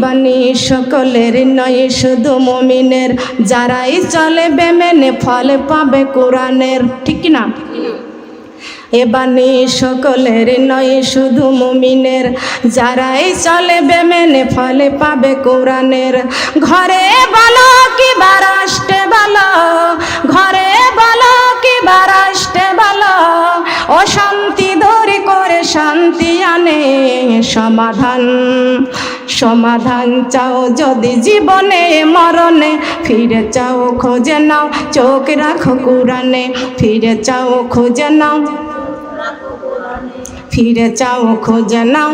বাণী সকলের নয় শুধু মুমিনের, যারাই চলবে মেনে ফল পাবে কোরআনের। ঠিক না? এ বাণী সকলের নয় শুধু মুমিনের, যারাই চলবে মেনে ফল পাবে কোরআনের। ঘরে বলো কি বা রাষ্ট্রে বলো, ঘরে বলো কি বা রাষ্ট্রে বলো, অশান্তি দূর করে শান্তি আনে সমাধান। সমাধান চাও যদি জীবনে মরণে, ফিরে চাও খোঁজে নাও চোখ রাখো কোরআনে। ফিরে চাও খোঁজে নাও, ফিরে চাও খোঁজে নাও,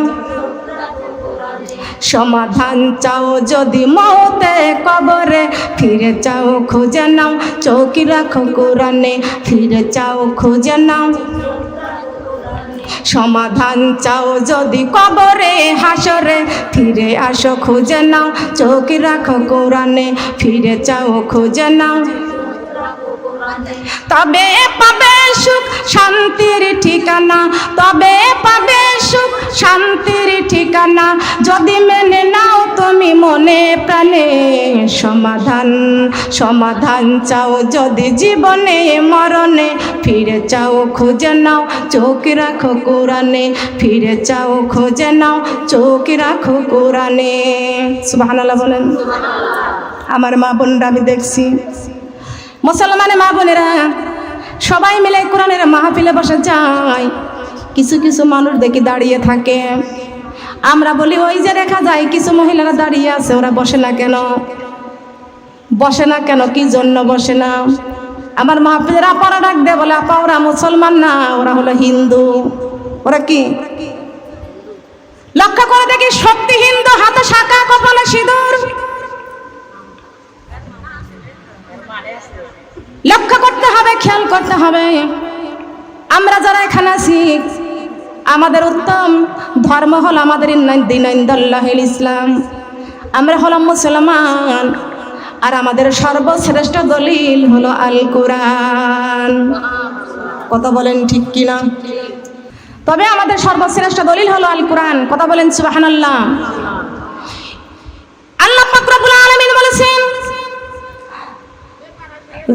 সমাধান চাও যদি মওতে কবরে, ফিরে চাও খোঁজে নাও চোখ রাখো কোরআনে। ফিরে চাও খোঁজে নাও, সমাধান চাও যদি কবরে হাসরে, ফিরে আসো খুঁজে নাও চোখ রাখো কোরআনে। ফিরে চাও খুঁজে নাও, তবে পাবে সুখ শান্তির ঠিকানা, তবে পাবে সুখ শান্তির ঠিকানা, যদি মেনে নাও তুমি মনে প্রাণে সমাধান। সমাধান চাও যদি জীবনে মরণে, ফিরে চাও খুঁজে নাও চোখ রাখো কোরআনে। ফিরে চাও খুঁজে নাও চোখ রাখো কোরআনে। সুবহানাল্লাহ বলেন। আমার মা বোনরা আমি দেখছি, মুসলমানের মা বোনেরা সবাই মিলে কোরআনের মাহফিলে বসে যায়। কিছু কিছু মানুষ দেখি দাঁড়িয়ে থাকে, আমরা বলি ওই যে দেখা যায় কিছু মহিলারা দাঁড়িয়ে আছে, ওরা বসে না কেন? বসে না কেন? কি জন্য বসে না? আমার মাহফিলের আপারা ডাক দেয়, বলে আপা ওরা মুসলমান না, ওরা হলো হিন্দু। ওরা কি? লক্ষ্য করে দেখি সত্যি হিন্দু, হাতে শাঁখা কপালে সিঁদুর। লক্ষ্য করতে হবে, খেয়াল করতে হবে। আমরা যারা এখানে আছি, আমাদের উত্তম ধর্ম হলো আমাদের দিনাইন্দাল্লাহিল ইসলাম। আমরা হলাম মুসলমান, আর আমাদের সর্বশ্রেষ্ঠ দলিল হলো আল কোরআন। কথা বলেন ঠিক কিনা? তবে আমাদের সর্বশ্রেষ্ঠ দলিল হলো আল কোরআন। কথা বলেন সুবহানাল্লাহ। আল্লাহ পাক রব্বুল আলামিন বলেছেন,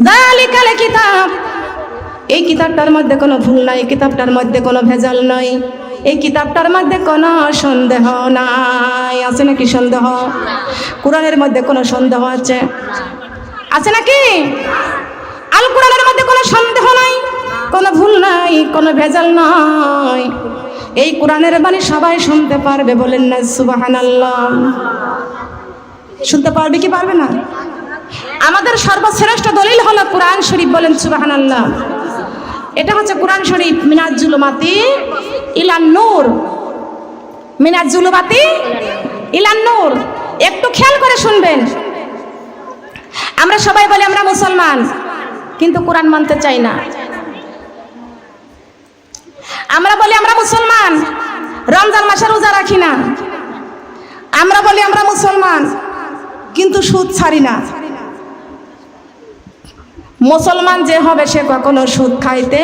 যালিকাল কিতাব, এই কিতাবটার মধ্যে কোনো ভুল নাই, এই কিতাবটার মধ্যে কোনো ভেজাল নাই, এই কিতাবটার মধ্যে কোনো সন্দেহ নাই। আছে নাকি সন্দেহ? কোরআনের মধ্যে কোনো সন্দেহ আছে? আছে নাকি? আল কোরআনের মধ্যে কোনো সন্দেহ নাই, কোনো ভুল নাই, কোনো ভেজাল নাই। এই কোরআনের বাণী সবাই শুনতে পারবে, বলেন না সুবহানাল্লাহ। শুনতে পারবে কি পারবে না? আমাদের সর্বশ্রেষ্ঠ দলিল হলো কোরআন শরীফ, বলেন সুবহানাল্লাহ। এটা হচ্ছে কোরআন শরীফ, মিনাজ জুলুমাতি ইলান নূর, মিনাজ জুলুমাতি ইলান নূর। একটু খেয়াল করে শুনবেন। আমরা সবাই বলি আমরা মুসলমান, কিন্তু কোরআন মানতে চাই না। আমরা বলি আমরা মুসলমান, রমজান মাসে রোজা রাখি না। আমরা বলি আমরা মুসলমান, কিন্তু সুদ ছাড়ি না। মুসলমান যে হবে সে কখনো সুদ খাইতে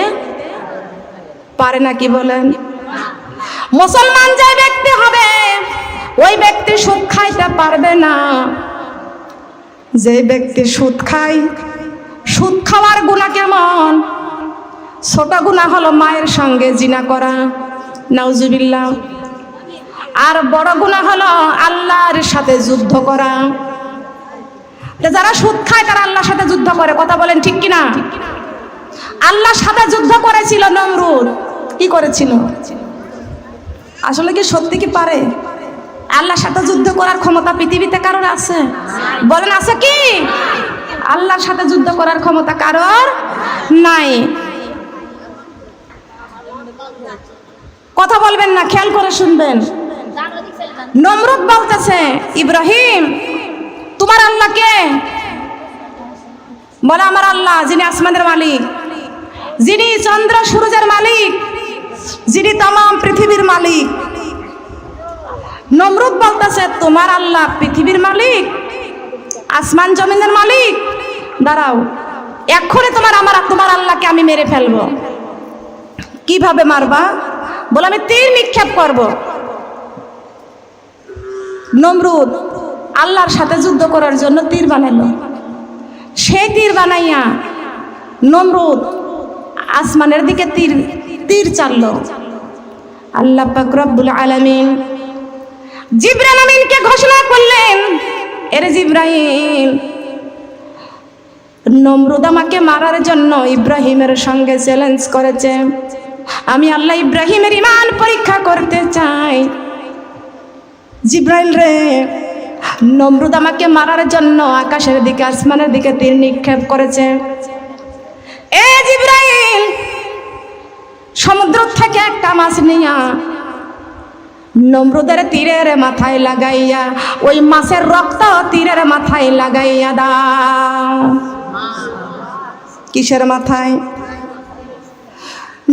পারে না, কি বলেন? মুসলমান যে ব্যক্তি হবে ওই ব্যক্তি সুদ খাইতে পারবে না। যে ব্যক্তি সুদ খায়, সুদ খাওয়ার গুনাহ কেমন? ছোট গুনাহ হলো মায়ের সঙ্গে জিনা করা, নাউজুবিল্লাহ। আর বড় গুনাহ হলো আল্লাহর সাথে যুদ্ধ করা। যারা সুদ খায় তারা আল্লাহর সাথে যুদ্ধ করে। কথা বলেন ঠিক কিনা? আল্লাহর সাথে যুদ্ধ করেছিল নমরুদ। কি করেছিল? আসলে কি সত্যি কি পারে? আল্লাহর সাথে যুদ্ধ করার ক্ষমতা পৃথিবীতে কারোর আছে? বলেন আছে কি? আল্লাহর সাথে যুদ্ধ করার ক্ষমতা কারোর নাই। কথা বলবেন না, খেয়াল করে শুনবেন। নমরুদ বলতেছে, ইব্রাহিম তোমার আল্লাহ কে? বলে আমার আল্লাহ যিনি আসমানের মালিক, যিনি চন্দ্র সূর্যের মালিক, যিনি तमाम পৃথিবীর মালিক। নমরুদ বলতেছে তোমার আল্লাহ পৃথিবীর মালিক, আসমান জমিনের মালিক? দাঁড়াও, এক্ষুনি তোমার আল্লাহকে আমি মেরে ফেলবো। কিভাবে মারবা? বলে আমি তীর নিক্ষেপ করব। নমরুদ আল্লাহর সাথে যুদ্ধ করার জন্য তীর বানাইলো। সেই তীর বানাইয়া নমরুদ আসমানের দিকে তীর চাললো। আল্লাহ পাক রব্বুল আলামিন জিবরাইল আমিনকে ঘোষণা করলেন, এরে জিবরাইল, নমরুদ আমাকে মারার জন্য ইব্রাহিমের সঙ্গে চ্যালেঞ্জ করেছে। আমি আল্লাহ ইব্রাহিমের ঈমান পরীক্ষা করতে চাই। জিবরাইল রে, নমরুদ আমাকে মারার জন্য আকাশের দিকে আসমানের দিকে তীর নিক্ষেপ করেছে। এ জিবরাইল, সমুদ্র থেকে একটা মাছ নিয়া নমরুদের তীরের মাথায় লাগাইয়া ওই মাছের রক্ত তীরের মাথায় লাগাইয়া দাও। কিসের মাথায়?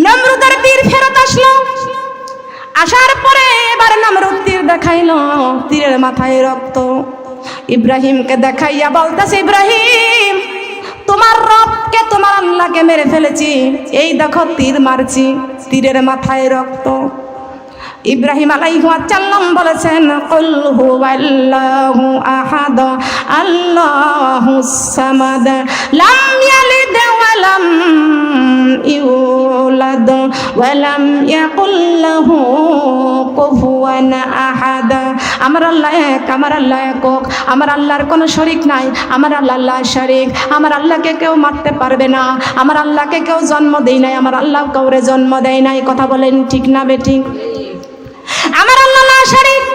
নমরুদের তীর ফেরত আসলো। আসার পরে এবার নমরুদ তীর দেখাইলো, তীরের মাথায় রক্ত। ইব্রাহিমকে দেখাইয়া বলতেছে, ইব্রাহিম, তোমার রবকে, তোমার আল্লাহকে মেরে ফেলেছি, এই দেখো তীর মারছি, তীরের মাথায় রক্ত। ইব্রাহিম আলাইহিস সালাম বলেছেন, কুল হুয়াল্লাহু আহাদ আল্লাহুস সামাদ লাম ইয়ালিদ ওয়া লাম ইউলাদ ওয়া লাম ইয়াকুল লাহু কুফুয়ান আহাদ। আমার আল্লাহ এক, আমার আল্লাহ একক, আমার আল্লাহর কোনো শরীক নাই, আমার আল্লাহ শরীক। আমার আল্লাহকে কেউ মারতে পারবে না, আমার আল্লাহকে কেউ জন্ম দেয় নাই, আমার আল্লাহ কাউরে জন্ম দেয় নাই। কথা বলেন ঠিক না বেঠিক? আমার আল্লাহ শরীক,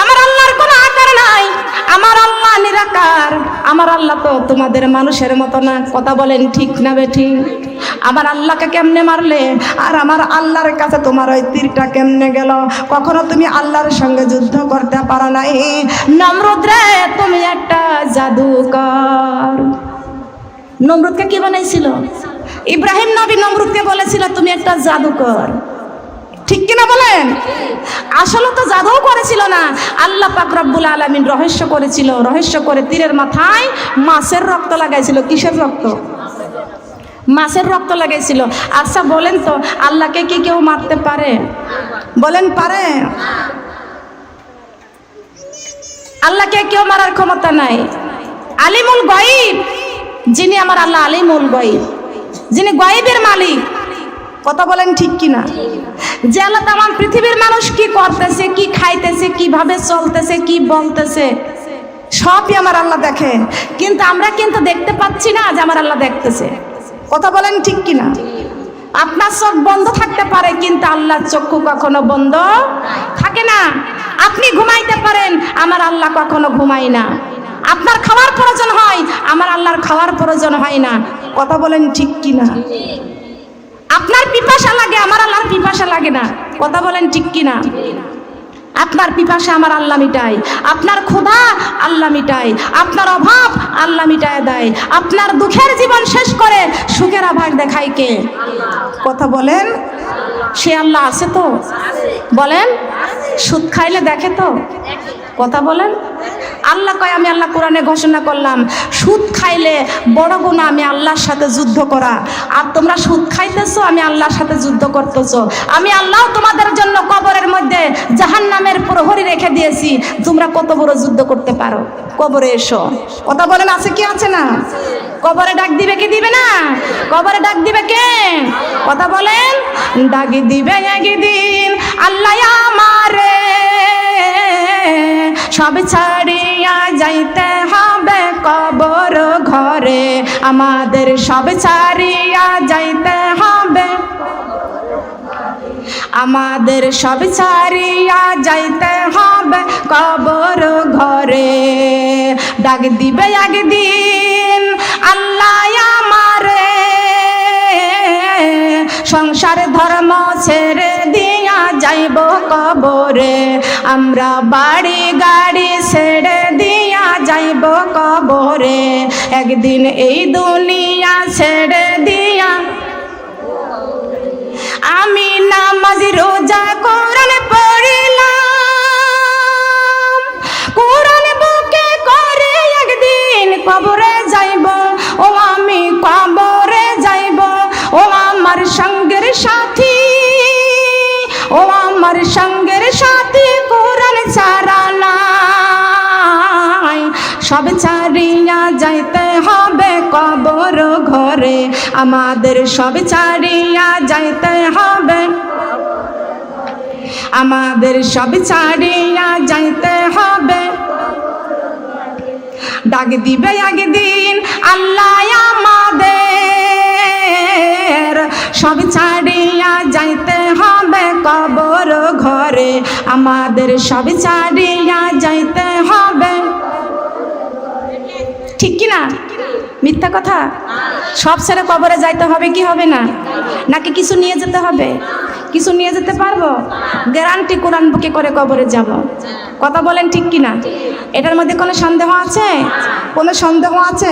আমার আল্লাহর কোনো আকার নাই, আমার আল্লাহ নিরাকার। আমার আল্লাহ তো তোমাদের মানুষের মতো না। কথা বলেন ঠিক না বেঠিক? আমার আল্লাহকে কেমনে মারলে, আর আমার আল্লাহর কাছে তোমার ওই তীরটা কেমনে গেল? কখনো তুমি আল্লাহর সঙ্গে যুদ্ধ করতে পারো নাই। নমরুদ রে, তুমি একটা জাদুকর। নমরুদকে কি বানাইছিল? ইব্রাহিম নবী নমরুদকে বলেছিল, তুমি একটা জাদুকর। ঠিক কিনা বলেন? আসলে তো জাদু করেছিল না, আল্লাহ পাক রব্বুল আলামিন রহস্য করেছিল। রহস্য করে তীরের মাথায় মাছের রক্ত লাগাইছিল। কিসের রক্ত? মাছের রক্ত লাগাইছিল। আচ্ছা বলেন তো, আল্লাহকে কি কেউ মারতে পারে? বলেন পারে? আল্লাহকে কেউ মারার ক্ষমতা নাই। আলিমুল গায়ব, যিনি আমার আল্লাহ আলিমুল গায়ব, যিনি গায়বের মালিক। কথা বলেন ঠিক কিনা? যে আল্লাহ তামাম পৃথিবীর মানুষ কি করতেছে, কি খাইতেছে, কিভাবে চলতেছে, কি বলতেছে, সবই আমার আল্লাহ দেখে। কিন্তু আমরা কিন্তু দেখতে পাচ্ছি না যে আমার আল্লাহ দেখতেছে। কথা বলেন ঠিক কিনা? আপনার চোখ বন্ধ থাকতে পারে, কিন্তু আল্লাহর চক্ষু কখনো বন্ধ থাকে না। আপনি ঘুমাইতে পারেন, আমার আল্লাহ কখনো ঘুমায় না। আপনার খাওয়ার প্রয়োজন হয়, আমার আল্লাহর খাওয়ার প্রয়োজন হয় না। কথা বলেন ঠিক কিনা? আপনার পিপাসা লাগে, আমার আল্লাহর পিপাসা লাগে না। কথা বলেন ঠিক কিনা? আপনার পিপাসা আমার আল্লাহ মিটায়, আপনার ক্ষুধা আল্লাহ মিটায়, আপনার অভাব আল্লাহ মিটায় দেয়। আপনার দুঃখের জীবন শেষ করে সুখের আভাস দেখায় কে? কথা বলেন? সে আল্লাহ আছে তো? বলেন, সুদ খাইলে দেখে তো? কথা বলেন? আল্লাহ কয়, আমি আল্লাহ কোরআনে ঘোষণা করলাম, সুদ খাইলে বড় গুনাহ আমি আল্লাহর সাথে যুদ্ধ করা। আর তোমরা সুদ খাইতেছো, আমি আল্লাহর সাথে যুদ্ধ করতেছো। আমি আল্লাহ তোমাদের জন্য কবরের মধ্যে জাহান্নামের প্রহরী রেখে দিয়েছি। তোমরা কত বড় যুদ্ধ করতে পারো? কবরে এসো। কথা বলেন, আছে কি আছে না? কবরে ডাক দিবে কি দিবে না? কবরে ডাক দিবে কে? কথা বলেন, ডাক দিবে একদিন আল্লাহ আমারে, সব ছাড়িয়া যাইতে হবে কবর ঘরে। আমাদের সব ছাড়িয়া যাইতে হবে, আমাদের সব ছাড়িয়া যাইতে হবে কবর ঘরে। ডাক দিবে একদিন আল্লাহ আমারে, সংসার ধর্ম ছেড়ে দিয়া যাইব কবরে। আমরা বাড়ি গাড়ি ছেড়ে দিয়া যাইব কবরে। একদিন এই দুনিয়া ছেড়ে দিয়া আমি নামাজ রোজা কোরআন পড়িলাম, কোরআন বুকে করে একদিন কবরে যাইব। ও আমি কবরে যাইব, ও আমার সঙ্গের সাথী, ও আমার সঙ্গের সাথী কোরআন ছাড়া নাই। সব ছাড়িয়া যাইতে হবে কবর ঘরে, আমাদের সব ছাড়িয়া যাইতে হবে, আমাদের সব ছাড়িয়া যাইতে হবে। ডাক দিবে একদিন আল্লাহ আমাদের, সব ছাড়িয়া যাইতে হবে কবর ঘরে, আমাদের সব ছাড়িয়া যাইতে হবে। ঠিক কি না? মিথ্যা কথা? সব ছেড়ে কবরে যাইতে হবে কি হবে না? নাকি কিছু নিয়ে যেতে হবে? কিছু নিয়ে যেতে পারবো? গ্যারান্টি কোরআন বুকে করে কবরে যাব। কথা বলেন ঠিক কি না? এটার মধ্যে কোনো সন্দেহ আছে? কোনো সন্দেহ আছে?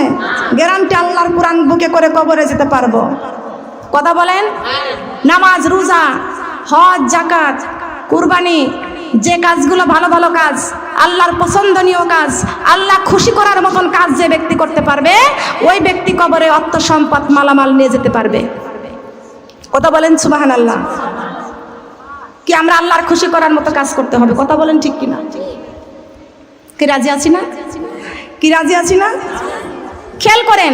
গ্যারান্টি আল্লাহর কোরআন বুকে করে কবরে যেতে পারবো। কথা বলেন। নামাজ, রোজা, হজ, যাকাত, কুরবানি, যে কাজগুলো ভালো ভালো কাজ, আল্লাহর পছন্দনীয় কাজ, আল্লাহ খুশি করার মতন কাজ যে ব্যক্তি করতে পারবে, ওই ব্যক্তি কবরে অর্থ সম্পদ মালামাল নিয়ে যেতে পারবে। কথা বলেন সুবহানাল্লাহ। কি আমরা আল্লাহর খুশি করার মতো কাজ করতে হবে? কথা বলেন ঠিক কিনা? কি রাজি আছি না? কি রাজি আছি না? খেয়াল করেন,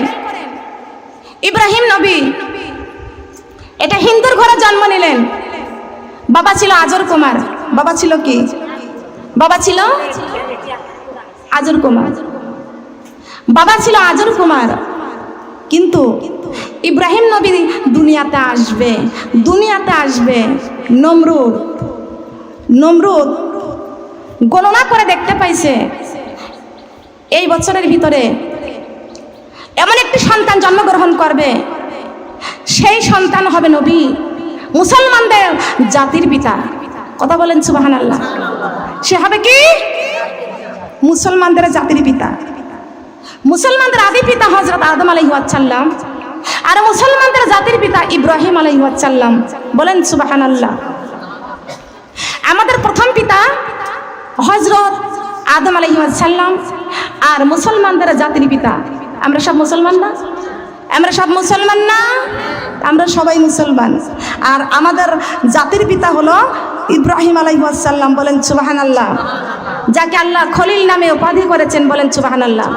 ইব্রাহিম নবী এটা হিন্দুর ঘরে জন্ম নিলেন। বাবা ছিল আজর কুমার। বাবা ছিল কি? বাবা ছিল আজর কুমার। বাবা ছিল আজর কুমার। কিন্তু ইব্রাহিম নবী দুনিয়াতে আসবে, দুনিয়াতে আসবে নমরুদ। নমরুদ গণনা করে দেখতে পাইছে এই বছরের ভিতরে এমন একটি সন্তান জন্মগ্রহণ করবে, সেই সন্তান হবে নবী, মুসলমানদের জাতির পিতা। কথা বলেন সুবহানাল্লাহ। সে হবে কি? মুসলমানদের জাতির পিতা। মুসলমানদের আদি পিতা হযরত আদম আলাইহিস সালাম, আর মুসলমানদের জাতির পিতা ইব্রাহিম আলাইহিস সালাম। বলেন সুবহানাল্লাহ। আমাদের প্রথম পিতা হযরত আদম আলাইহিস সালাম, আর মুসলমানদের জাতির পিতা আমরা সব মুসলমান না? আমরা সব মুসলমান না? আমরা সবাই মুসলমান। আর আমাদের জাতির পিতা হলো ইব্রাহিম আলাইহিস সালাম। বলেন সুবহানাল্লাহ। যাকে আল্লাহ খলিল নামে উপাধি করেছেন। বলেন সুবহানাল্লাহ।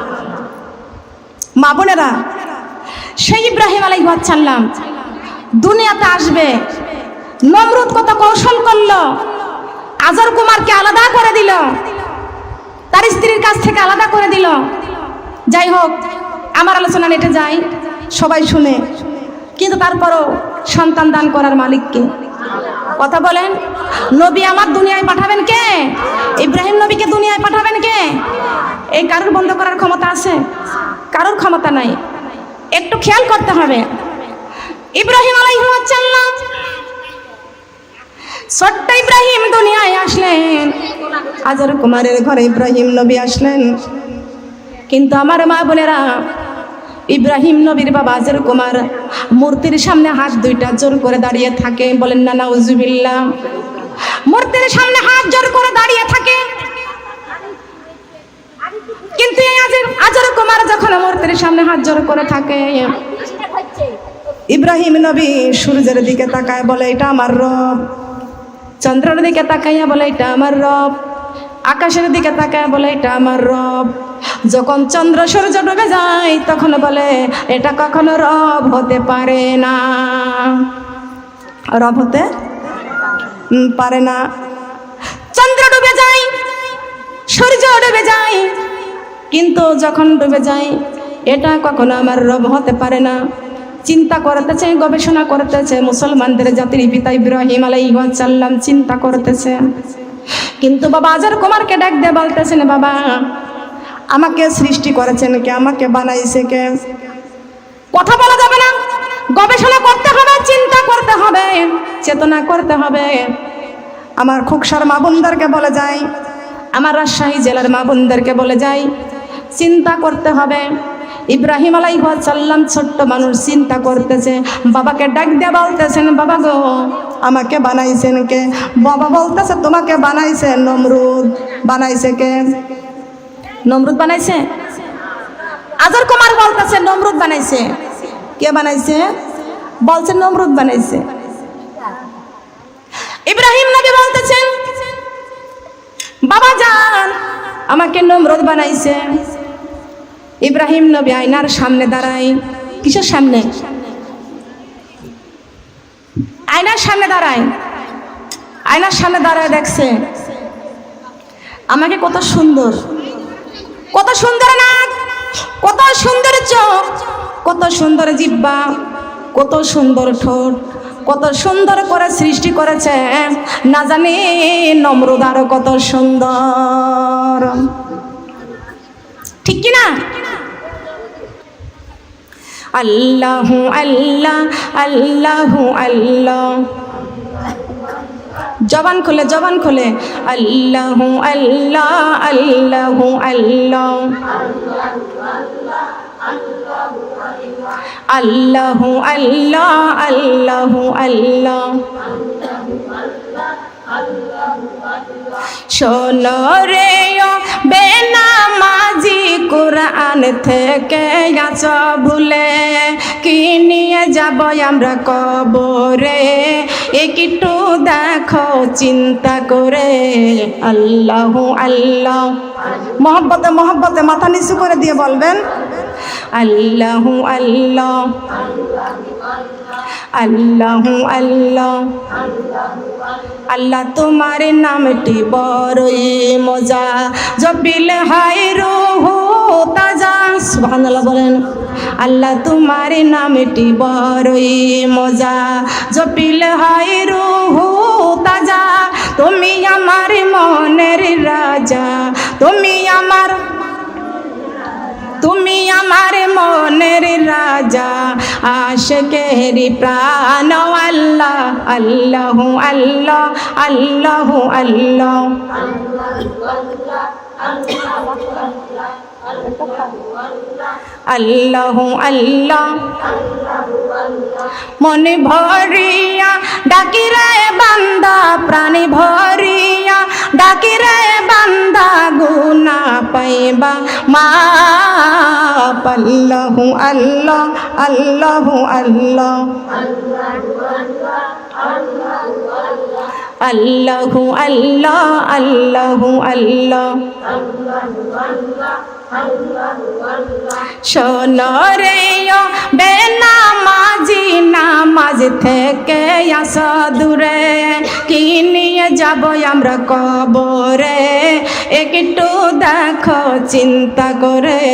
মা বোনেরা, সেই ইব্রাহিম আলাইহিস সালাম দুনিয়াতে আসবে। নমরুদ কত কৌশল করলো, আজর কুমারকে আলাদা করে দিল, তার স্ত্রীর কাছ থেকে আলাদা করে দিল। যাই হোক, আমার আলোচনা নেটে যায়, সবাই শুনে, কিন্তু তারপরও সন্তান দান করার মালিককে। কথা বলেন। নবী আমার দুনিয়ায় পাঠাবেন কে? ইব্রাহিম নবীকে দুনিয়ায় পাঠাবেন কে? এই কারোর বন্ধ করার ক্ষমতা আছে? কারোর ক্ষমতা নাই। একটু খেয়াল করতে হবে। ইব্রাহিম আলাইহিস সালাম, ছোট্ট ইব্রাহিম দুনিয়ায় আসলেন, আজর কুমারের ঘরে ইব্রাহিম নবী আসলেন। কিন্তু আমার মা বোনেরা, ইব্রাহিম নবীর বাবা আজর কুমার মূর্তির সামনে হাত দুইটা জোর করে দাঁড়িয়ে থাকে। বলেন না নাউজুবিল্লাহ। মূর্তির সামনে হাত জোর করে দাঁড়িয়ে থাকে। কিন্তু এই আজর কুমার যখন মূর্তির সামনে হাত জোর করে থাকে, ইব্রাহিম নবী সূর্যের দিকে তাকায়, বলে এটা আমার রব। চন্দ্রের দিকে তাকাইয়া বলে এটা আমার রব। আকাশের দিকে তাকায় বলে এটা আমার রব। যখন চন্দ্র সূর্য ডুবে যায় তখন বলে এটা কখনো রব হতে পারে না, রব হতে পারে না। চন্দ্র ডুবে যায়, সূর্য ডুবে যায়, কিন্তু যখন ডুবে যায় এটা কখনো আমার রব হতে পারে না। চিন্তা করতেছে, গবেষণা করতেছে, মুসলমানদের জাতির পিতা ইব্রাহিম আলাইহিস সালাম চিন্তা করতেছে। কিন্তু বাবা আজর কুমারকে ডাক দিয়ে বলতেছেন, বাবা আমাকে সৃষ্টি করেছেন কে? আমাকে বানাইছে কে? কথা বলা যাবে না, গবেষণা করতে হবে, চিন্তা করতে হবে, চেতনা করতে হবে। আমার খুকসার মা বোনদেরকে বলে যাই, আমার রাজশাহী জেলার মা বোনদেরকে বলে যাই, চিন্তা করতে হবে। ইব্রাহিম আলাইহিস সালাম ছোট্ট মানুষ, চিন্তা করতেছে। বাবাকে ডাক দিয়ে বলতেছেন, বাবা গো আমাকে বানাইছেন কে? বাবা বলতেছে তোমাকে বানাইছে নমরুদ। বানাইছে কে? নমরুদ বানাইছে। আজর কুমার বলতেছে নমরুদ বানাইছে। কে বানাইছে? বলছে নমরুদ বানাইছে। ইব্রাহিম নবী বলতেছেন, বাবা জান আমাকে নমরুদ বানাইছে। ইব্রাহিম নবী আয়নার সামনে দাঁড়ায়। কিসের সামনে? আয়নার সামনে দাঁড়ায়। আয়নার সামনে দাঁড়ায় দেখছে আমাকে কত সুন্দর, কত সুন্দর নাক, কত সুন্দর চোখ, কত সুন্দর জিহ্বা, কত সুন্দর ঠোঁট, কত সুন্দর করে সৃষ্টি করেছে। না জানি নমরুদ আরো কত সুন্দর। ঠিক কি না? আল্লাহু আল্লাহ, আল্লাহু আল্লাহ। জবান খুলে, জবান খুলে। আল্লাহু আল্লাহ, আল্লাহু আল্লাহ, আল্লাহু আল্লাহ, আল্লাহু আল্লাহ। শোনো রে ও বেনামাজি, কোরআন থেকে আছো ভুলে, কি নিয়ে যাব আমরা কবরে, একটু দেখো চিন্তা করে। আল্লাহু আল্লাহ। মহব্বতে মহব্বতে মাথা নিচু করে দিয়ে বলবেন আল্লাহু আল্লাহ, আল্লাহু আল্লাহ। আল্লাহ তোমার নামটি বড়ই মজা, জপিলে হায় রূহ তাজা। সুবহানাল্লাহ বলেন। আল্লাহ তোমার নামটি বড়ই মজা, জপিলে হায় রূহ তাজা। তুমি আমার মনের রাজা, তুমি আমার, তুমি আমার মনের রাজা, আশিকেরি প্রাণ। আল্লাহ আল্লাহু আল্লাহ, আল্লাহু আল্লাহ। আল্লাহু আল্লাহ। মনে ভরিয়া ডাকি রে বান্দা, প্রাণী ভরিয়া ডাকি রে বান্দা, গুনা পাইবা মাপ। আল্লাহু আল্লাহ, আল্লাহু আল্লাহ, আল্লাহু আল্লাহ, আল্লাহু আল্লাহ। শোনো রে ও বেনামাজি, নামাজ থেকে আসো দূরে, কি নিয়ে যাব আমরা কবরে, একটু দেখো চিন্তা করে।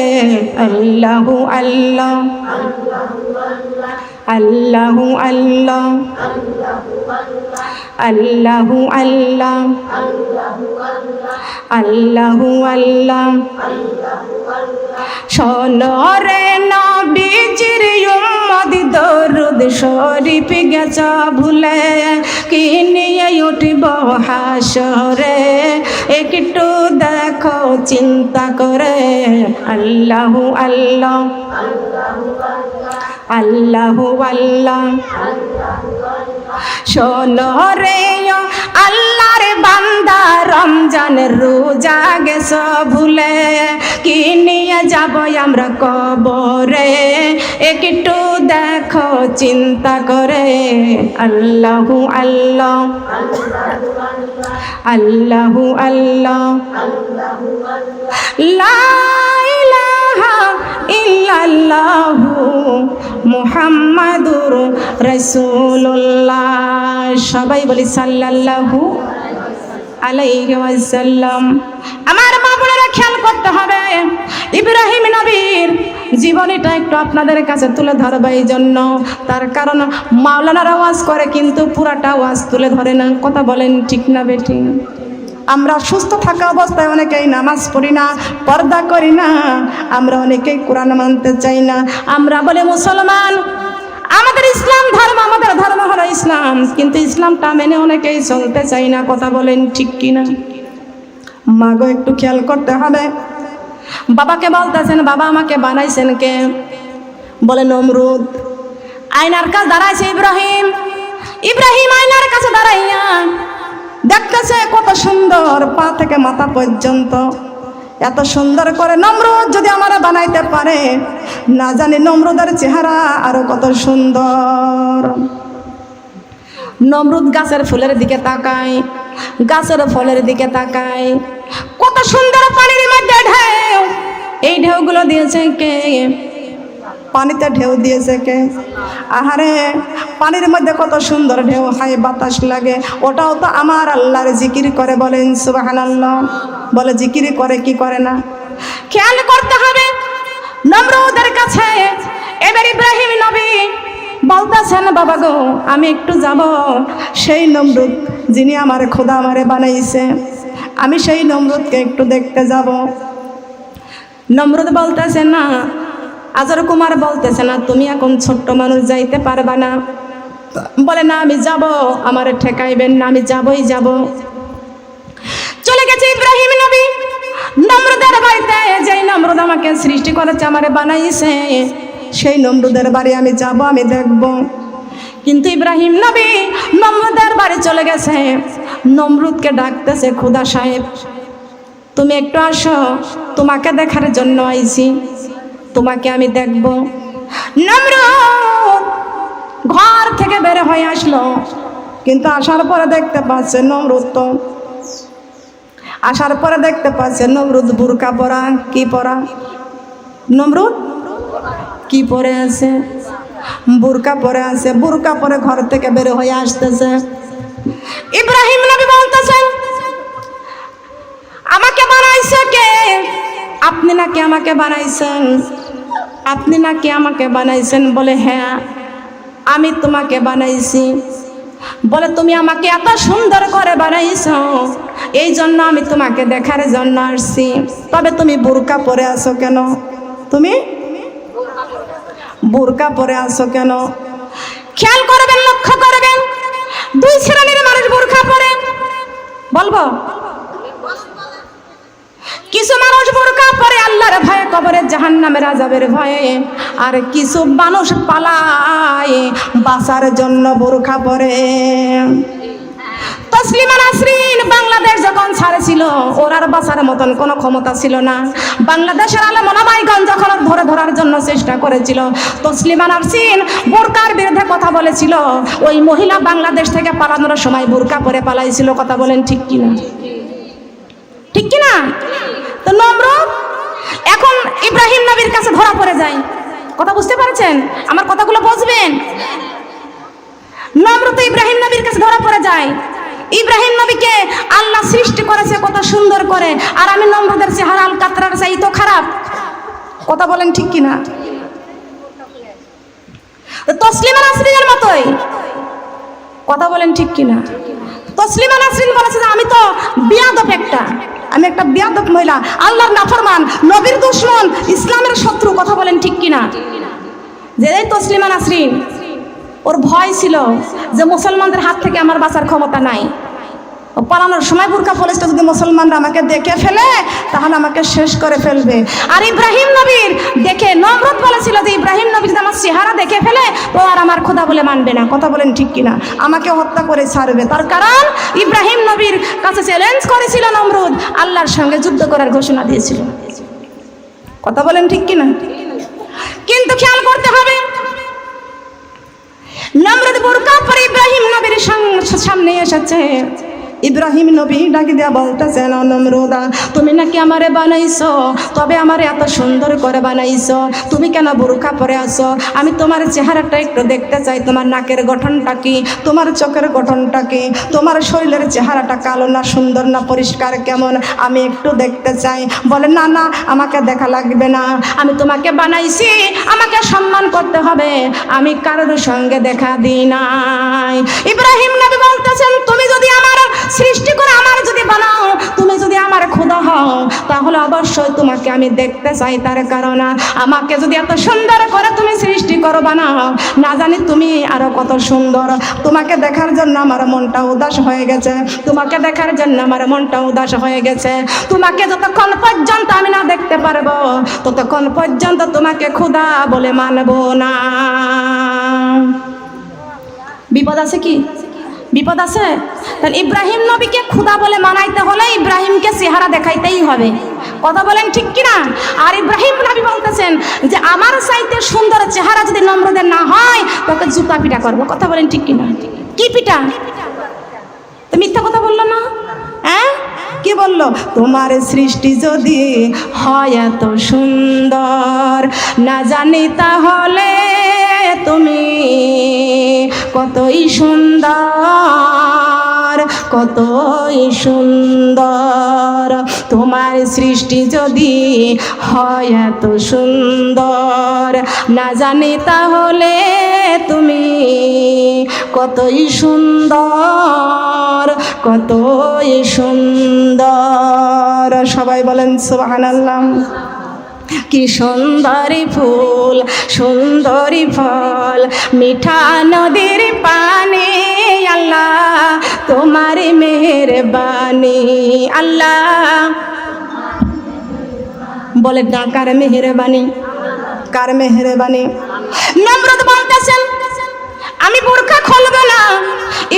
আল্লাহু আল্লাহ, আল্লাহু আল্লাহ, আল্লাহু আল্লাহ, আল্লাহু আল্লাহ। শোনো রে নবীজির উম্মত, দরুদ শরীফ গেছ ভুলে, কি নিয়ে উঠব হাসরে, একটু দেখো চিন্তা করে। আল্লাহু আল্লাহ, আল্লাহু আল্লাহ। শোনো রে আল্লাহর বান্দা, রমজানের রোজা গেছ ভুলে, কি নিয়ে যাব আমরা কবরে, একটু দেখো চিন্তা করে। আল্লাহু আল্লাহ, আল্লাহু আল্লাহ, লা ইলাহা ইল্লাল্লাহু মুহাম্মাদুর রাসূলুল্লাহ। সবাই বলি সাল্লাল্লাহু আলাইহি ওয়াসাল্লাম। আমার মা বোনেরা খেয়াল করতে হবে, ইব্রাহিম নবীর জীবনীটা একটু আপনাদের কাছে তুলে ধরবো এই জন্য। তার কারণ মাওলানারা ওয়াজ করে কিন্তু পুরাটা ওয়াজ তুলে ধরে না। কথা বলেন ঠিক না বেঠিক? আমরা সুস্থ থাকা অবস্থায় অনেকেই নামাজ পড়ি না, পর্দা করি না, আমরা অনেকেই কোরআন মানতে চাই না। আমরা বলে মুসলমান, আমাদের ইসলাম ধর্ম, আমাদের ধর্ম হলো ইসলাম, কিন্তু ইসলামটা মেনে অনেকেই চলতে চাই না। কথা বলেন ঠিক কিনা? মাগো একটু খেয়াল করতে হবে। বাবাকে বলতেছেন, বাবা আমাকে বানাইছেন কে? বলে নমরুদ। আয়নার কাছে দাঁড়াইছে ইব্রাহিম। ইব্রাহিম আয়নার কাছে দাঁড়াইয়া দেখতেছে কত সুন্দর, পা থেকে মাথা পর্যন্ত এত সুন্দর করে। নমরুদ যদি আমরা বানাইতে পারে, না জানি নমরুদের চেহারা আরো কত সুন্দর। নমরুদ গাছের ফুলের দিকে তাকায়, গাছের ফলের দিকে তাকায়, কত সুন্দর পানির মধ্যে ঢেউ। এই ঢেউগুলো দিয়েছে কে? পানিতে ঢেউ দিয়েছে কে? আহারে পানির মধ্যে কত সুন্দর ঢেউ হয়, বাতাস লাগে, ওটাও তো আমার আল্লাহর জিকির করে। বলেন সুবহানাল্লাহ। বলে জিকির করে কি করে না? খেয়াল করতে হবে নমরুদের কাছে। এবার ইব্রাহিম নবী বলতেছেন, বাবা গো আমি একটু যাব, সেই নমরুদ যিনি আমার খোদা আমারে বানাইছে, আমি সেই নমরুদকে একটু দেখতে যাব। নমরুদ বলতেছে না, আজর কুমার বলতেছে না, তুমি এখন ছোট্ট মানুষ যাইতে পারবা না। বলে না আমি যাব, আমার ঠেকাইবেন না, আমি যাবই যাব। চলে গেছে ইব্রাহিম নবী নমরুদের বাড়িতে। যেই নমরুদ আমাকে সৃষ্টি করেছে, আমারে বানাইছে, সেই নমরুদের বাড়ি আমি যাব, আমি দেখব। কিন্তু ইব্রাহিম নবী নমরুদের বাড়ি চলে গেছে। নমরুদকে ডাকতেছে, খোদা সাহেব তুমি একটু আসো, তোমাকে দেখার জন্য আইছি, তোমাকে আমি দেখব। নমরুদ ঘর থেকে বের হয়ে আসলো, কিন্তু আসার পরে দেখতে পাচ্ছে নমরুদ তো আসার পরে দেখতে পাচ্ছে নমরুদ বুরকা পরা। কি পরা? নমরুদ কি পরে আছে? বুরকা পরে আছে। বুরকা পরে ঘর থেকে বের হয়ে আসতেছে। ইব্রাহিম নবী বলতেছেন, আমাকে বানাইছে কে? আপনি নাকি আমাকে বানাইছেন? আপনি নাকি আমাকে বানাইছেন? বলে হ্যাঁ আমি তোমাকে বানাইছি। বলে তুমি আমাকে এত সুন্দর করে বানাইছো, এই জন্য আমি তোমাকে দেখার জন্য আসছি। তবে তুমি বুরকা পরে আছো কেন? তুমি বুরকা পরে আছো কেন? খেয়াল করবেন, লক্ষ্য করবেন, দুই শ্রেণীর মানুষ বুরকা পরে। বলবো কিছু মানুষ বুরকা পরে আল্লাহর ভয়ে, কবরের জাহান্নামের আযাবের ভয়ে, আর কিছু মানুষ পালায় বাঁচার জন্য বুরকা পরে। তসলিমা নাসরিন বাংলাদেশ যখন ছাড়ছিল, ওর আর বাঁচার মতন কোনো ক্ষমতা ছিল না। বাংলাদেশের আলেম ওলামাইগণ যখন ধরে ধরার জন্য চেষ্টা করেছিল, তসলিমা নাসরিন বোরকার বিরুদ্ধে কথা বলেছিল। ওই মহিলা বাংলাদেশ থেকে পালানোর সময় বোরকা পরে পালাইছিল। কথা বলেন ঠিক কিনা? ঠিক কিনা? তো নমরুদ এখন ইব্রাহিম নবীর কাছে ধরা পড়ে যায়। কথা বুঝতে পারছেন? আমার কথাগুলো বুঝবেন। নমরুদ ইব্রাহিম নবীর কাছে ধরা পড়ে যায়। ইব্রাহিম নবীকে আল্লাহ সৃষ্টি করেছে কত সুন্দর করে, আর আমি নমরুদের চেহারা আল কাতরার চাই তো খারাপ। কথা বলেন ঠিক কিনা? তসলিমা নাসরিনের মতোই। কথা বলেন ঠিক কিনা? তসলিমা নাসরিন বলেছে যে আমি তো বিয়াদব একটা, আমি একটা বিয়াদব মহিলা, আল্লাহর নাফরমান, নবীর দুশমন, ইসলামের শত্রু। কথা বলেন ঠিক কিনা? যে তসলিমা নাসরিন, ওর ভয় ছিল যে মুসলমানদের হাত থেকে আমার বাঁচার ক্ষমতা নাই। পালানোর সময় বুরকা পরেছে, যদি মুসলমানরা আমাকে দেখে ফেলে তাহলে আমাকে শেষ করে ফেলবে। আর ইব্রাহিম নবীর দেখে নমরুদ বলেছিল যে ইব্রাহিম নবী যদি আমার চেহারা দেখে ফেলে তো আর আমার খোদা বলে মানবে না। কথা বলেন ঠিক কিনা? আমাকে হত্যা করে ছাড়বে। তার কারণ ইব্রাহিম নবীর কাছে চ্যালেঞ্জ করেছিল নমরুদ, আল্লাহর সঙ্গে যুদ্ধ করার ঘোষণা দিয়েছিল। কথা বলেন ঠিক কিনা? কিন্তু খেয়াল করতে হবে, নমরুদ বুরকা পরে ইব্রাহিম নবীর সামনে এসেছে। ইব্রাহিম নবী ডাকি দেয়া বলতেছেন, নমরুদা তুমি নাকি আমারে বানাইছো, তবে আমারে এত সুন্দর করে বানাইছো, তুমি কেন বুরকা পরে আছো? আমি তোমার চেহারাটা একটু দেখতে চাই, তোমার নাকের গঠনটা কি, তোমার চোখের গঠনটা কি, তোমার শরীরের চেহারাটা কালো না সুন্দর না পরিষ্কার কেমন, আমি একটু দেখতে চাই। বলে না না আমাকে দেখা লাগবে না, আমি তোমাকে বানাইছি, আমাকে সম্মান করতে হবে, আমি কারোর সঙ্গে দেখা দিই নাই। ইব্রাহিম নবী বলতেছেন, তুমি যদি আমার সৃষ্টি করে আমার যদি বানাও, তুমি যদি আমার খোদা হও, তাহলে অবশ্যই তোমাকে আমি দেখতে চাই। তার কারণ আমাকে যদি এত সুন্দর করে তুমি সৃষ্টি করো, বানাও, না জানি তুমি আরো কত সুন্দর। তোমাকে দেখার জন্য আমার মনটা উদাস হয়ে গেছে, তোমাকে দেখার জন্য আমার মনটা উদাস হয়ে গেছে। তোমাকে যতক্ষণ পর্যন্ত আমি না দেখতে পারবো, ততক্ষণ পর্যন্ত তোমাকে খোদা বলে মানবো না। বিপদ আছে কি? বিপদ আছে। তাহলে ইব্রাহিম নবীকে খোদা বলে মানাইতে হলে ইব্রাহিমকে চেহারা দেখাইতেই হবে। কথা বলেন ঠিক কিনা? আর ইব্রাহিম নবী বলতেছেন যে আমার চাইতে সুন্দর চেহারা যদি নমরুদের না হয়, তোকে জুতা পিটা করবো। কথা বলেন ঠিক কিনা? কি পিটা? তো মিথ্যা কথা বললো না? হ্যাঁ, কি বলল? তোমার সৃষ্টি যদি হয় এত সুন্দর, না জানি তাহলে তুমি কতই সুন্দর, কতই সুন্দর। তোমার সৃষ্টি যদি হয় এত সুন্দর, না জানি তাহলে তুমি কতই সুন্দর, কতই সুন্দর। সবাই বলেন সুবহানাল্লাহ। কি সুন্দরী ফুল, সুন্দরী ফল, মিঠা নদীর পানি, আল্লাহ তোমার মেহেরবানি। আল্লাহ বলে না, কার মেহেরবানি? কার মেহেরবানি? নমরুদ বলতেছেন আমি বোরকা খুলব না।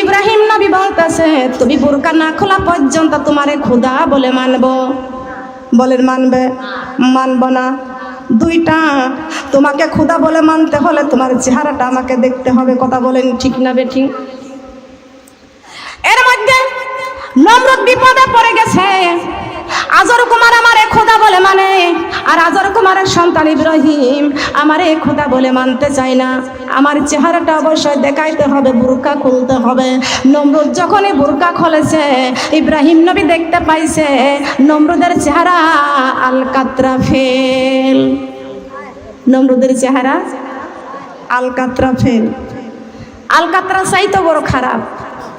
ইব্রাহিম নবী বলতেছে তুমি বোরকা না খোলা পর্যন্ত তোমারে খোদা বলে মানব। বলেন মানবে? মানব না। দুইটা, তোমাকে খোদা বলে মানতে হলে তোমার চেহারাটা আমাকে দেখতে হবে। কথা বলেন ঠিক না বেঠিক? এর মধ্যে নমরুদ বিপদে পড়ে গেছে। আজর কুমার আমারে খোদা বলে মানে, আর আজর কুমারের সন্তান ইব্রাহিম আমারে খোদা বলে মানতে চায় না। আমার চেহারাটা অবশ্যই দেখাইতে হবে, বোরকা খুলতে হবে। নমরুদ যখনই বোরকা খুলেছে, ইব্রাহিম নবী দেখতে পাইছে নমরুদের চেহারা আলকাতরা ফেল। নমরুদের চেহারা আলকাতরা ফেল। আলকাতরা চাইতে বড় খারাপ।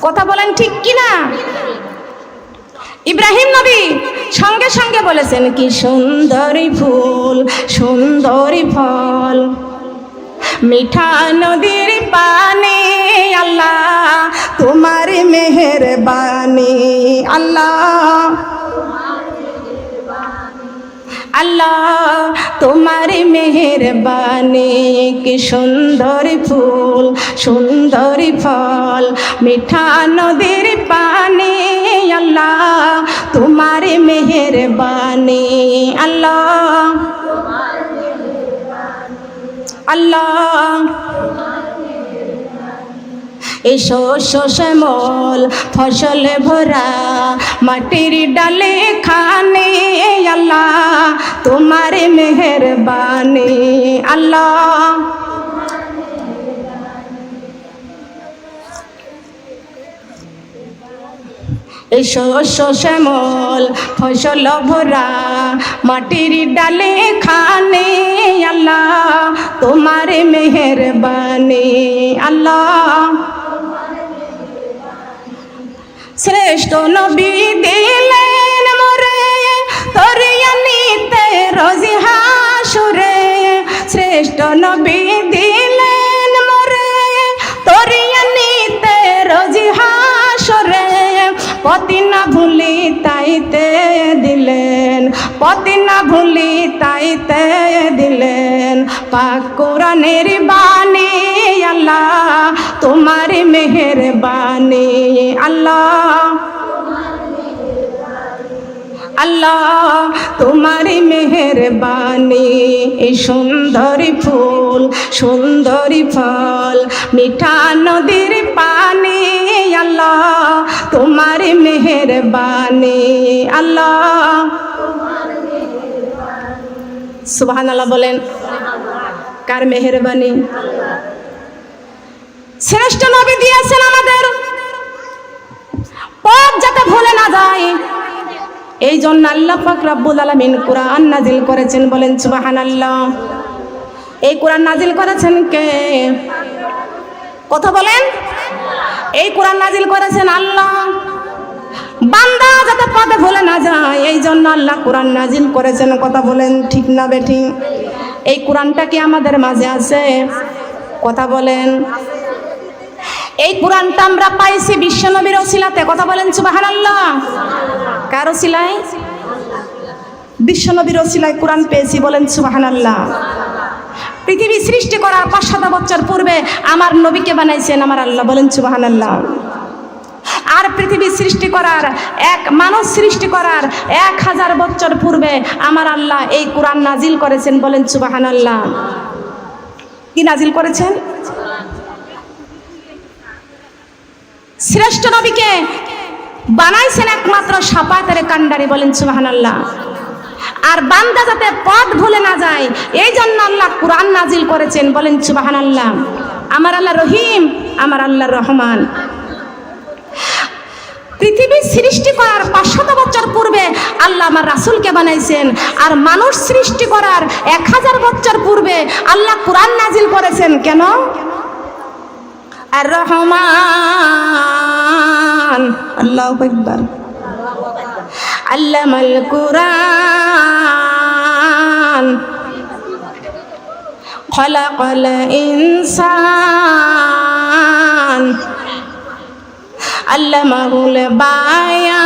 কথা বলেন ঠিক কিনা? ইব্রাহিম নবী সঙ্গে সঙ্গে বলেছেন কি সুন্দরী ফুল, সুন্দরী ফল, মিঠা নদীর পানি, আল্লাহ তোমার মেহেরবানি। আল্লাহ আল্লাহ তোমার মেহেরবানি। কি সুন্দরী ফুল, সুন্দরী ফল, মিঠা নদীর পানি, আল্লাহ তোমার মেহেরবানি। আল্লাহ আল্লাহ এই শস্য শ্যামল ফসলে ভরা মাটির ডালে খানে, আল্লাহ তোমার মেহেরবানি। আল্লাহ এই শস্য শ্যামল ফসল ভরা মাটির ডালে খানে, আল্লাহ তোমার মেহেরবানি। আল্লাহ শ্রেষ্ঠ নবী দিলেন মোরে তরিয়ানিতে রোজি হাসুরে। শ্রেষ্ঠ নবী দিলেন মোরে তরিয়ানিতে রোজি হাসুরে। পতি না ভুলি তাইতে দিলেন, পতি না ভুলি তাইতে দিলেন পাক কোরআনের বাণী। আল্লাহ তোমার মেহেরবানি। আল্লাহ আল্লাহ তোমার মেহেরবানি। এই সুন্দরী ফুল, সুন্দরী ফল, মিঠা নদীর পানি, আল্লাহ তোমার মেহেরবানি। আল্লাহ সুবহানাল্লাহ বলেন। কার মেহেরবানি? শ্রেষ্ঠ নবী দিয়েছেন আমাদের পথ যাতে ভুলে না যায়, এই জন্য আল্লাহ পাক রব্বুল আলামিন কোরআন নাজিল করেছেন। বলেন সুবহানাল্লাহ। এই কোরআন নাজিল করেছেন কে? কথা বলেন। এই কোরআন নাজিল করেছেন আল্লাহ। বান্দা যাতে পথে ভুলে না যায়, এই জন্য আল্লাহ কোরআন নাজিল করেছেন। কথা বলেন ঠিক না বেঠিক? এই কোরআনটা কি আমাদের মাঝে আছে? কথা বলেন। এই কোরআনটা আমরা পাইছি বিশ্বনবীর ওসিলাতে। কথা বলেন সুবহানাল্লাহ। কার ওসিলায়? বিশ্বনবীর ওসিলায় কোরআন পেয়েছি। বলেন সুবহানাল্লাহ। পৃথিবী সৃষ্টি করার 500 বছর পূর্বে আমার নবীকে বানাইছেন আমার আল্লাহ। বলেন সুবহানাল্লাহ। আর পৃথিবী সৃষ্টি করার, এক মানুষ সৃষ্টি করার 1000 বছর পূর্বে আমার আল্লাহ এই কোরআন নাজিল করেছেন। বলেন সুবহানাল্লাহ। কি নাজিল করেছেন? শ্রেষ্ঠ নবীকে বানাইছেন একমাত্র শাফাতের কান্ডারি, বলেন সুবহানাল্লাহ। আর বান্দা যাতে পথ ভুলে না যায় এই জন্য আল্লাহ কুরআন নাজিল করেছেন, বলেন সুবহানাল্লাহ। আমার আল্লাহ রহিম, আমার আল্লাহ রহমান। পৃথিবী সৃষ্টি করার 500 বছর পূর্বে আল্লাহ আমার রাসূলকে বানাইছেন, আর মানুষ সৃষ্টি করার 1000 বছর পূর্বে আল্লাহ কুরআন নাজিল করেছেন। কেন? আর রহমান, আল্লাহু আকবার, আল্লামাল কুরআন, খলাকাল ইনসান, আল্লামাহুল বায়ান।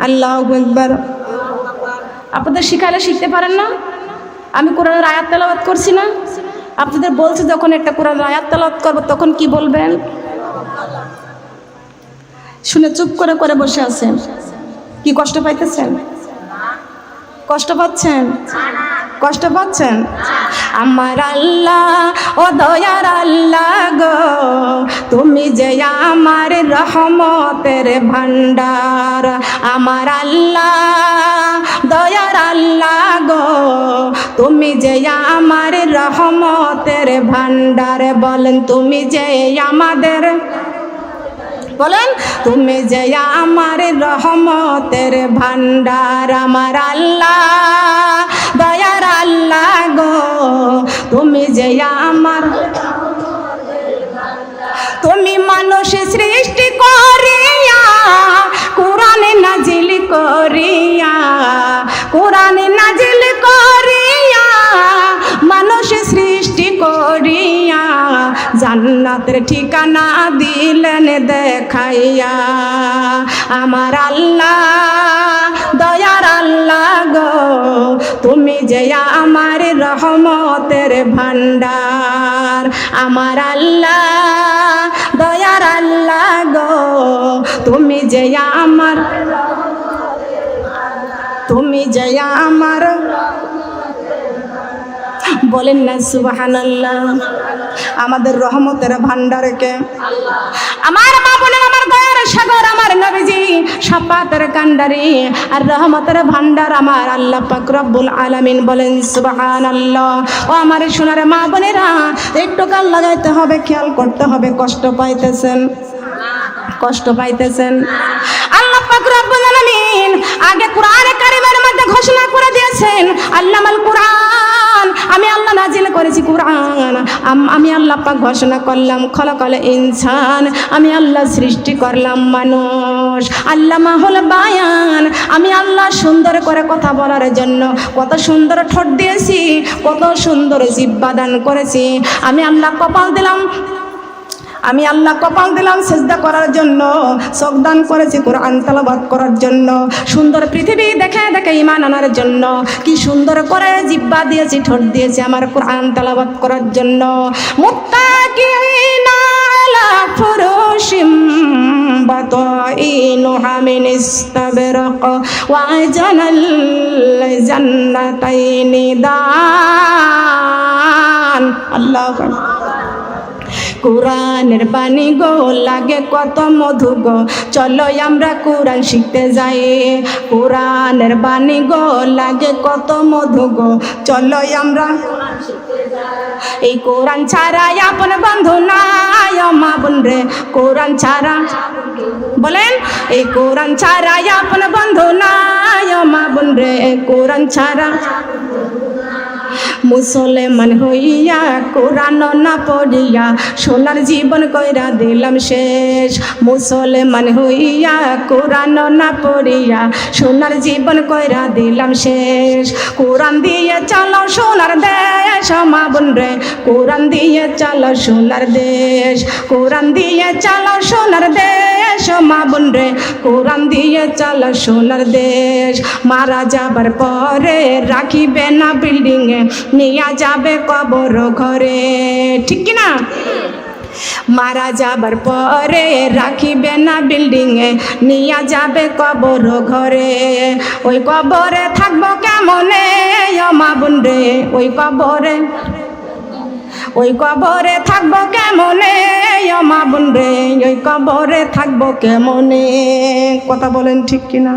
আল্লাহু আকবার। আপনাদের শিখালে শিখতে পারেন না? আমি কোরআনের আয়াত তেলাওয়াত করছি না? আপনাদের বলছে যখন একটা কোরআনের আয়াত তেলাওয়াত করব তখন কি বলবেন? শুনে চুপ করে করে বসে আছেন। কি কষ্ট পাইতেছেন? কষ্ট পাচ্ছেন? কষ্ট পাচ্ছেন? আমার আল্লাহ ও দয়ার আল্লাহ গো, তুমি যে আমার রহমতের ভান্ডার। আমার আল্লাহ দয়ার আল্লাহ গো, তুমি যে আমার রহমতের ভান্ডার। বলেন তুমি যে আমাদের, বলেন তুমি যে আমার রহমতের ভান্ডার। আমার আল্লাহ দয়ার আল্লাহ গো, তুমি যে আমার, তুমি মানুষ সৃষ্টি করিয়া কোরআন নাজিল করিয়া, কোরআন নাজিল করিয়া মানুষ সৃষ্টি করিয়া জান্নাতের ঠিকানা দিলেন দেখাইয়া। আমার আল্লাহ দয়ার আল্লাহ গো, তুমি যে আমার রহমতের ভান্ডার। আমার আল্লাহ দয়ার আল্লাহ গো, তুমি যে আমার, তুমি যে আমার, বলেন না সুবহানাল্লাহ। আমাদের রহমতের ভান্ডারকে আমার মা বলেন, আমার দয়ার সাগর আমার নবীজি শাফাতের কান্ডারি আর রহমতের ভান্ডার আমার আল্লাহ পাক রব্বুল আলামিন, বলেন সুবহানাল্লাহ। ও আমার সোনার মা বোনেরা, একটু কান লাগাইতে হবে, খেয়াল করতে হবে। কষ্ট পাইতেছেন? কষ্ট পাইতেছেন? আল্লাহ পাক রব্বুল আলামিন আগে কোরআনে কারীমের মধ্যে ঘোষণা করে দিয়েছেন, আল্লামাল কুরআন, আমি আল্লাহ নাজিল করেছি কুরআন। আমি আল্লাহ পাক ঘোষণা করলাম, খলাকাল ইনসান, আমি আল্লাহ সৃষ্টি করলাম মানুষ। আল্লামাহুল বায়ান, আমি আল্লাহ সুন্দর করে কথা বলার জন্য কত সুন্দর ঠোঁট দিয়েছি, কত সুন্দর জিহ্বা দান করেছি। আমি আল্লাহ কপাল দিলাম, আমি আল্লাহ কপাল দিলাম সেজদা করার জন্য, চোখ দান করেছি কোরআন তেলাওয়াত করার জন্য, সুন্দর পৃথিবী দেখে দেখে ঈমান আনার জন্য। কি সুন্দর করে জিহ্বা দিয়েছি, ঠোঁট দিয়েছি আমার কোরআন তেলাওয়াত করার জন্য। মুত্তাকিনা আলা ফুরুশিম বাতাইনুহা মিন ইস্তাবরাক ওয়া জানাল জান্নাতাইনি দান। আল্লাহু আকবার। কোরআনের বাণী গো লাগে কত মধু গো, চলো আমরা কোরআন শিখতে যাই। কোরআনের বাণী গো লাগে কত মধু গো, চলো আমরা এই কোরআন ছাড়া আপন বন্ধু নাই মা বোন রে। কোরআন ছাড়া, বলেন এই কোরআন ছাড়া আপন বন্ধু নাই মা বোন রে। কোরআন ছাড়া মুসলমান হইয়া কোরআন না পড়িয়া সোনার জীবন কইরা দিলাম শেষ। মুসলমান হইয়া কোরআন না পড়িয়া সোনার জীবন কইরা দিলাম শেষ। কোরআন দিয়ে চলো সোনার দেশ মা বোন রে, কোরআন দিয়ে চলো সোনার দেশ। কোরআন দিয়ে চলো সোনার দেশ মা বোন রে, কোরআন দিয়ে চলো সোনার দেশ। মারা যাবার পরে রাখিবে না বিল্ডিং এ, নিয়া যাবে কবর ঘরে, ঠিক কিনা? মারা যাবার পরে রাখিবে না বিল্ডিং এ, নিয়া যাবে কবর ঘরে। ওই কবরে থাকবো কেমনে মা বোন রে, ওই কবরে ওই কবরে থাকবো কেমনে ও মা বোন রে, ওই কবরে থাকবো কেমনে? কথা বলেন ঠিক কিনা?